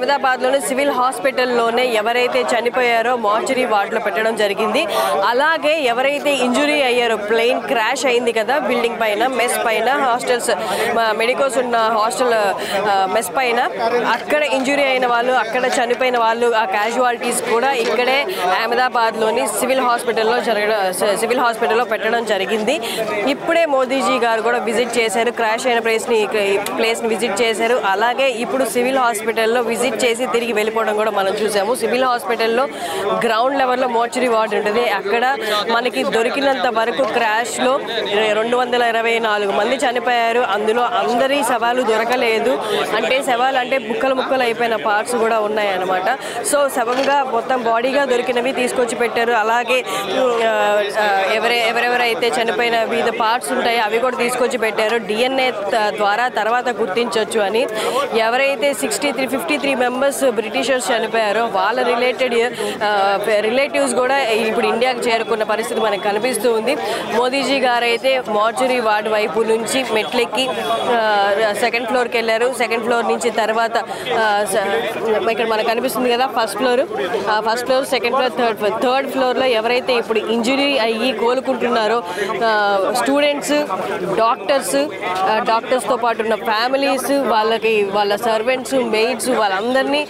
అహ్మదాబాద్లోని civil హాస్పిటల్లోనే ఎవరైతే చనిపోయారో mortuary వార్డులో పెట్టడం జరిగింది. అలాగే ఎవరైతే ఇంజురీ అయ్యారో, ప్లేన్ క్రాష్ అయింది కదా బిల్డింగ్ పైన, మెస్ పైన, హాస్టల్స్ మెడికోస్ ఉన్న హాస్టల్ మెస్ పైన, అక్కడ ఇంజురీ అయిన వాళ్ళు, అక్కడ చనిపోయిన వాళ్ళు, ఆ క్యాజువాలిటీస్ కూడా ఇక్కడే అహ్మదాబాద్లోని సివిల్ హాస్పిటల్లో పెట్టడం జరిగింది. ఇప్పుడే మోదీజీ గారు కూడా విజిట్ చేశారు, క్రాష్ అయిన ప్లేస్ని విజిట్ చేశారు. అలాగే ఇప్పుడు సివిల్ హాస్పిటల్లో విజిట్ చేసి తిరిగి వెళ్ళిపోవడం కూడా మనం చూసాము. సివిల్ హాస్పిటల్లో గ్రౌండ్ లెవెల్లో మోర్చరీ వార్డు ఉంటుంది. అక్కడ మనకి దొరికినంత వరకు క్రాష్లో 224 మంది చనిపోయారు. అందులో అందరి శవాలు దొరకలేదు. అంటే శవాలు అంటే ముక్కలు అయిపోయిన పార్ట్స్ కూడా ఉన్నాయన్నమాట. సో శవంగా మొత్తం బాడీగా దొరికినవి తీసుకొచ్చి పెట్టారు. అలాగే ఎవరెవరైతే చనిపోయిన వివిధ పార్ట్స్ ఉంటాయో అవి కూడా తీసుకొచ్చి పెట్టారు. DNA ద్వారా తర్వాత గుర్తించవచ్చు అని. ఎవరైతే 53 మెంబర్స్ బ్రిటిషర్స్ చనిపోయారో వాళ్ళ రిలేటివ్స్ కూడా ఇప్పుడు ఇండియాకి చేరుకున్న పరిస్థితి మనకు కనిపిస్తూ ఉంది. మోదీజీ గారు అయితే మార్చురీ వార్డు వైపు నుంచి మెట్లెక్కి సెకండ్ ఫ్లోర్కి వెళ్ళారు. సెకండ్ ఫ్లోర్ నుంచి తర్వాత ఇక్కడ మనకు కనిపిస్తుంది కదా first floor, second floor, third ఫ్లోర్లో ఎవరైతే ఇప్పుడు ఇంజురీ అయ్యి కోలుకుంటున్నారో స్టూడెంట్స్, డాక్టర్స్తో పాటు ఉన్న ఫ్యామిలీస్, వాళ్ళ సర్వెంట్స్, మెయిడ్స్, వాళ్ళందరినీ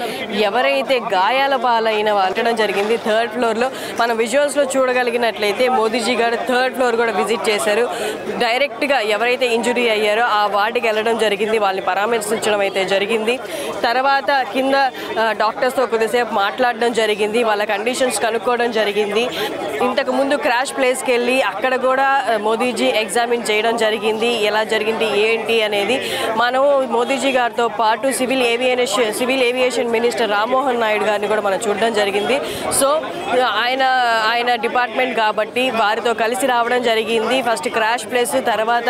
ఎవరైతే గాయాల పాలైన వాళ్ళడం జరిగింది. థర్డ్ ఫ్లోర్లో మనం విజువల్స్లో చూడగలిగినట్లయితే మోదీజీ గారు థర్డ్ ఫ్లోర్ కూడా విజిట్ చేశారు. డైరెక్ట్గా ఎవరైతే ఇంజురీ అయ్యారో ఆ వార్డుకి వెళ్ళడం జరిగింది, వాళ్ళని పరామర్శించడం అయితే జరిగింది. తర్వాత కింద డాక్టర్స్తో కొద్దిసేపు మాట్లాడడం జరిగింది, వాళ్ళ కండిషన్స్ కనుక్కోవడం జరిగింది. ఇంతకు ముందు క్రాష్ ప్లేస్కి వెళ్ళి అక్కడ కూడా మోదీజీ ఎగ్జామిన్ చేయడం జరిగింది, ఎలా జరిగింది ఏంటి అనేది. మనం మోదీజీ గారితో పాటు civil aviation minister Rammohan Naidu గారిని కూడా మనం చూడడం జరిగింది. సో ఆయన డిపార్ట్మెంట్ కాబట్టి వారితో కలిసి రావడం జరిగింది. ఫస్ట్ క్రాష్ ప్లేస్, తర్వాత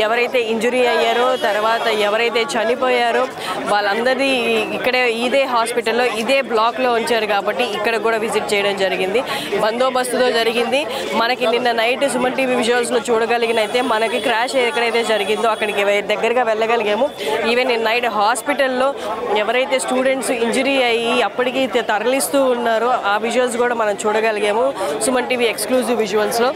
ఎవరైతే ఇంజురీ అయ్యారో, తర్వాత ఎవరైతే చనిపోయారో వాళ్ళందరినీ ఇక్కడే ఇదే హాస్పిటల్లో ఇదే బ్లాక్లో ఉంచారు కాబట్టి ఇక్కడ కూడా విజిట్ చేయడం జరిగింది. బందోబస్తుతో జరిగింది. మనకి నిన్న నైట్ సుమన్ టీవీ విజువల్స్లో చూడగలిగినైతే మనకి క్రాష్ ఎక్కడైతే జరిగిందో అక్కడికి దగ్గరగా వెళ్ళగలిగాము. ఈవెన్ నిన్న నైట్ హాస్పిటల్లో ఎవరైతే స్టూడెంట్స్ ఇంజురీ అయ్యి అప్పటికి తరలిస్తూ ఉన్నారో ఆ విజువల్స్ కూడా మనం చూడగలిగాము సుమన్ టీవీ ఎక్స్క్లూజివ్ విజువల్స్లో.